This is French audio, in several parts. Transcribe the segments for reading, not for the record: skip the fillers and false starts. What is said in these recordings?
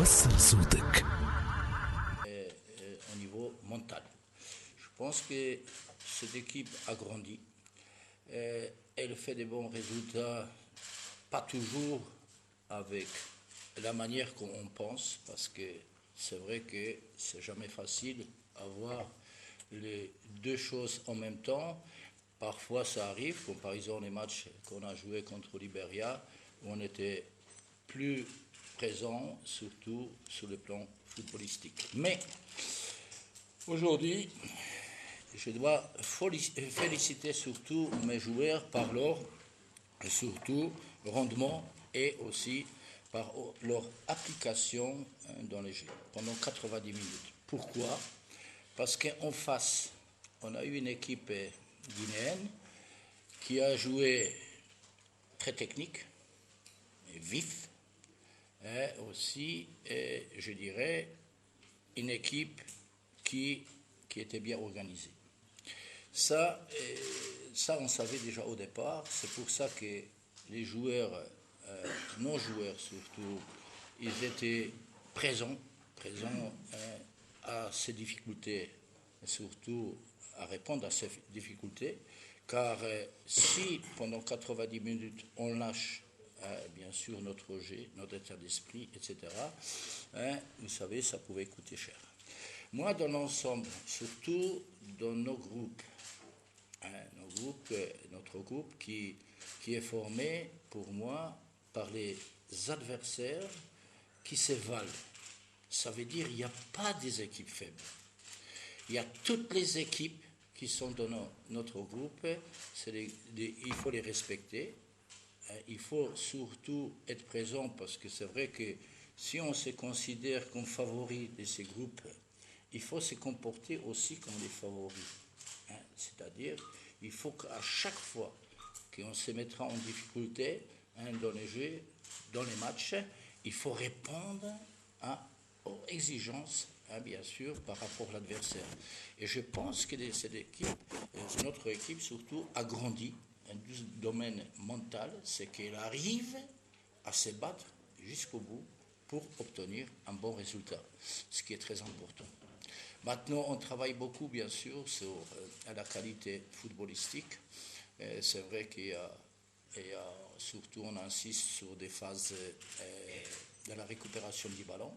وصل صوتك. Au niveau mental. Je pense que cette équipe a grandi. Elle fait des bons résultats, pas toujours avec la manière qu'on pense, parce que c'est vrai que c'est jamais facile avoir les deux choses en même temps. Parfois ça arrive, comme par exemple les matchs qu'on a joués contre Liberia, où on était plus présent, surtout sur le plan footballistique. Mais aujourd'hui, je dois féliciter surtout mes joueurs par leur surtout rendement et aussi par leur application dans les jeux pendant 90 minutes. Pourquoi? Parce qu'en face, on a eu une équipe guinéenne qui a joué très technique, et vif, et aussi, je dirais, une équipe qui était bien organisée. Ça, on savait déjà au départ. C'est pour ça que les joueurs, non-joueurs surtout, ils étaient présents à ces difficultés, et surtout à répondre à ces difficultés. Car si pendant 90 minutes on lâche bien sûr notre jeu, notre état d'esprit, etc., vous savez, ça pouvait coûter cher. Moi, dans l'ensemble, surtout dans nos groupes, notre groupe qui est formé, pour moi, par les adversaires qui se valent. Ça veut dire qu'il n'y a pas des équipes faibles. Il y a toutes les équipes qui sont dans notre groupe, il faut les respecter. Il faut surtout être présent parce que c'est vrai que si on se considère comme favori de ces groupes, il faut se comporter aussi comme des favoris. C'est-à-dire, il faut qu'à chaque fois qu'on se mettra en difficulté dans les jeux, dans les matchs, il faut répondre aux exigences, bien sûr, par rapport à l'adversaire. Et je pense que cette équipe, notre équipe surtout, a grandi dans le domaine mental, c'est qu'elle arrive à se battre jusqu'au bout pour obtenir un bon résultat, ce qui est très important. Maintenant, on travaille beaucoup, bien sûr, sur la qualité footballistique. C'est vrai qu'il y a, surtout, on insiste sur des phases de la récupération du ballon,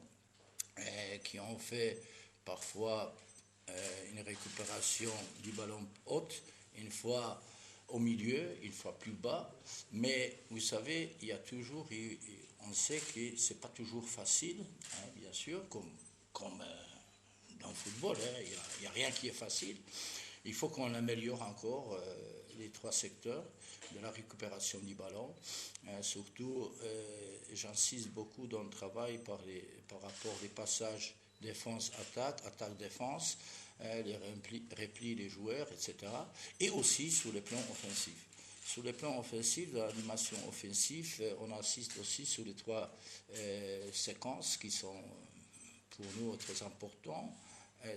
qui ont fait parfois une récupération du ballon haute, une fois au milieu, une fois plus bas. Mais vous savez, il y a toujours, on sait que ce n'est pas toujours facile, bien sûr, comme dans le football, il n'y a rien qui est facile. Il faut qu'on améliore encore les trois secteurs de la récupération du ballon. Surtout, j'insiste beaucoup dans le travail par rapport aux passages défense-attaque, attaque-défense, les replis des joueurs, etc. Et aussi sur le plan offensif. Sur le plan offensif, de l'animation offensive, on insiste aussi sur les trois séquences qui sont pour nous très importantes.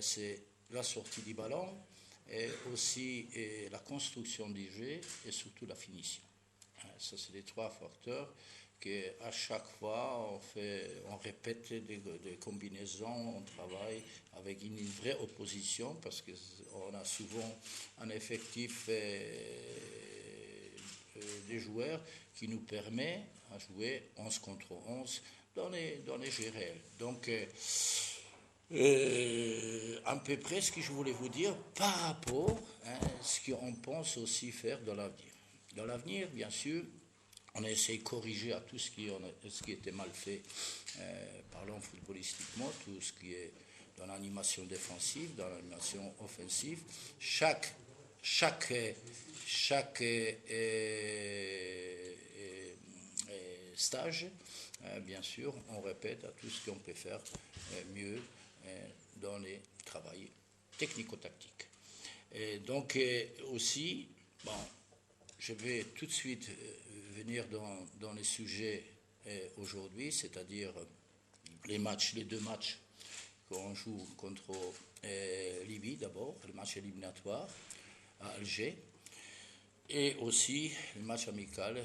C'est la sortie du ballon, et aussi la construction du jeu et surtout la finition. Ça, c'est les trois facteurs qu'à chaque fois on répète des combinaisons, on travaille avec une vraie opposition parce qu'on a souvent un effectif des joueurs qui nous permet de jouer 11 contre 11 dans les jeux réels. Donc, à peu près ce que je voulais vous dire par rapport à ce qu'on pense aussi faire dans l'avenir. Dans l'avenir, bien sûr, on essaie de corriger à tout ce qui était mal fait, parlons footballistiquement, tout ce qui est dans l'animation défensive, dans l'animation offensive. Chaque stage, bien sûr, on répète à tout ce qu'on peut faire mieux dans les travaux technico-tactiques. Et donc aussi, bon, je vais tout de suite venir dans les sujets aujourd'hui, c'est-à-dire les deux matchs qu'on joue contre Libye d'abord, le match éliminatoire à Alger, et aussi le match amical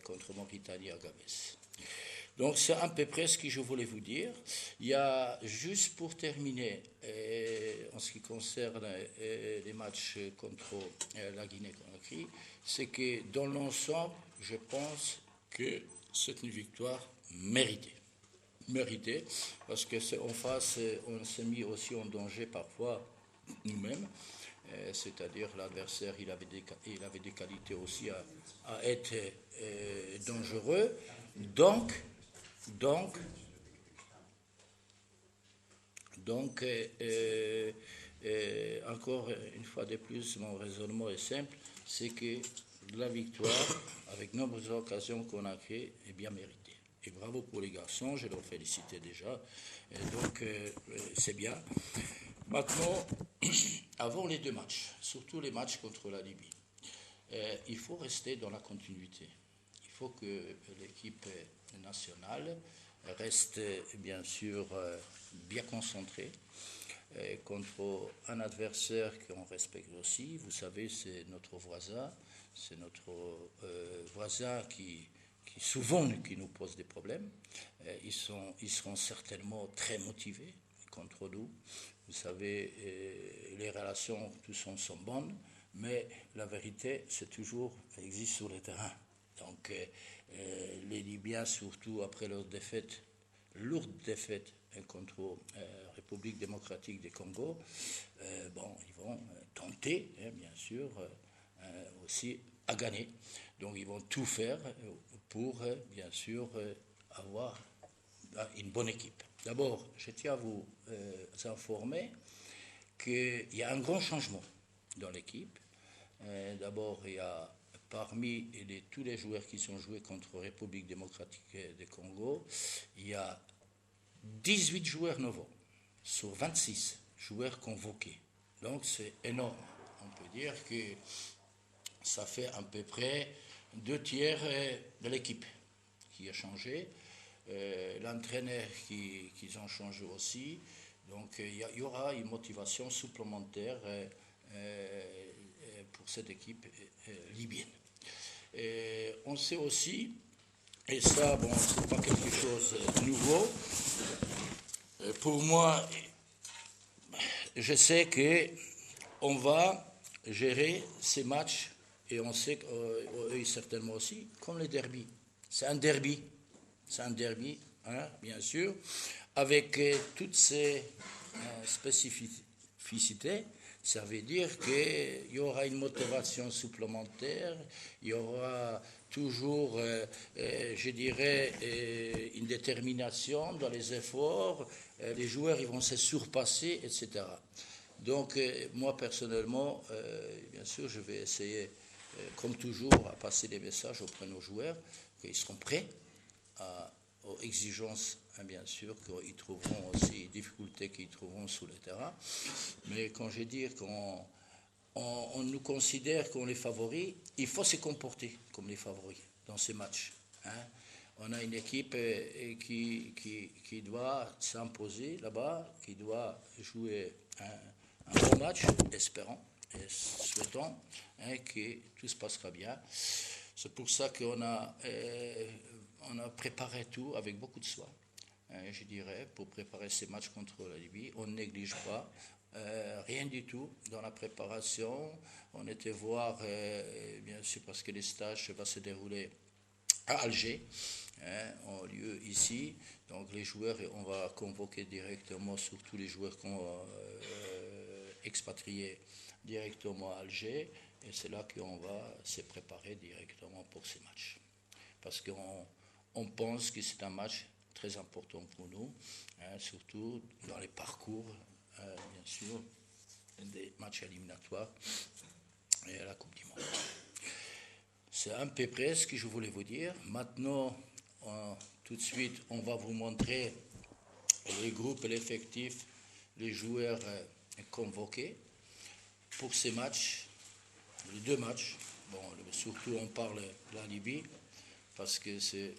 contre Mauritanie à Gabès. Donc c'est à peu près ce que je voulais vous dire. Il y a juste pour terminer, en ce qui concerne les matchs contre la Guinée-Conakry, c'est que dans l'ensemble, je pense que c'est une victoire méritée. Méritée, parce que en face, on s'est mis aussi en danger parfois nous-mêmes. C'est-à-dire l'adversaire, il avait des qualités aussi à être dangereux. Donc, encore une fois de plus, mon raisonnement est simple, c'est que la victoire, avec nombreuses occasions qu'on a créées, est bien méritée. Et bravo pour les garçons, je les félicitais déjà. Donc, c'est bien. Maintenant, avant les deux matchs, surtout les matchs contre la Libye, il faut rester dans la continuité. Il faut que l'équipe nationale reste bien sûr bien concentrée contre un adversaire qu'on respecte aussi. Vous savez, c'est notre voisin qui souvent qui nous pose des problèmes. Ils seront certainement très motivés contre nous. Vous savez, les relations, tous sont bonnes, mais la vérité, c'est toujours, existe sur le terrain. Donc, les Libyens, surtout après leur défaite, lourde défaite contre la République démocratique du Congo, ils vont tenter, bien sûr, aussi à gagner. Donc, ils vont tout faire pour, bien sûr, avoir une bonne équipe. D'abord, je tiens à vous informer qu'il y a un grand changement dans l'équipe. D'abord, il y a parmi tous les joueurs qui sont joués contre la République démocratique du Congo, il y a 18 joueurs nouveaux sur 26 joueurs convoqués. Donc c'est énorme. On peut dire que ça fait à peu près 2/3 de l'équipe qui a changé. L'entraîneur qu'ils ont changé aussi. Donc il y aura une motivation supplémentaire pour cette équipe libyenne. On sait aussi, et ça, c'est pas quelque chose de nouveau, pour moi, je sais qu'on va gérer ces matchs, et on sait qu'eux certainement aussi, comme les derbies. C'est un derby. C'est un derby, bien sûr, avec toutes ces spécificités. Ça veut dire qu'il y aura une motivation supplémentaire, il y aura toujours, je dirais, une détermination dans les efforts, les joueurs ils vont se surpasser, etc. Donc, moi personnellement, bien sûr, je vais essayer, comme toujours, à passer des messages auprès de nos joueurs, qu'ils seront prêts aux exigences, bien sûr, qu'ils trouveront aussi, les difficultés qu'ils trouveront sur le terrain. Mais quand je dis qu'on nous considère comme les favoris, il faut se comporter comme les favoris dans ces matchs. On a une équipe qui doit s'imposer là-bas, qui doit jouer un bon match, espérons et souhaitons que tout se passera bien. C'est pour ça qu'on a préparé tout avec beaucoup de soin, je dirais, pour préparer ces matchs contre la Libye. On ne néglige pas rien du tout dans la préparation. On était voir, bien sûr, parce que les stages vont se dérouler à Alger, en lieu ici. Donc les joueurs, on va convoquer directement, surtout les joueurs qu'on expatriés directement à Alger. Et c'est là qu'on va se préparer directement pour ces matchs. Parce qu'on pense que c'est un match très important pour nous, surtout dans les parcours, bien sûr, des matchs éliminatoires et à la Coupe du Monde. C'est à peu près ce que je voulais vous dire. Maintenant, tout de suite, on va vous montrer les groupes et l'effectif, les joueurs convoqués pour ces matchs, les deux matchs. Surtout on parle de la Libye, parce que c'est...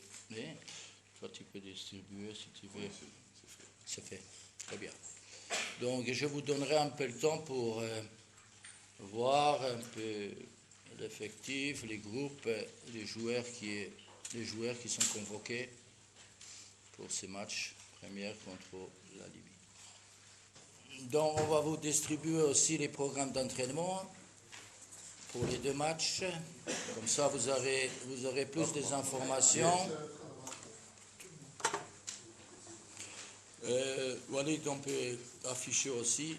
Toi, tu peux distribuer si tu veux. C'est fait. Très bien. Donc, je vous donnerai un peu le temps pour voir un peu l'effectif, les groupes, les joueurs qui sont convoqués. pour ces matchs, première contre la Libye. Donc on va vous distribuer aussi les programmes d'entraînement pour les 2 matchs. Comme ça, vous aurez plus des informations. Walid, on peut afficher aussi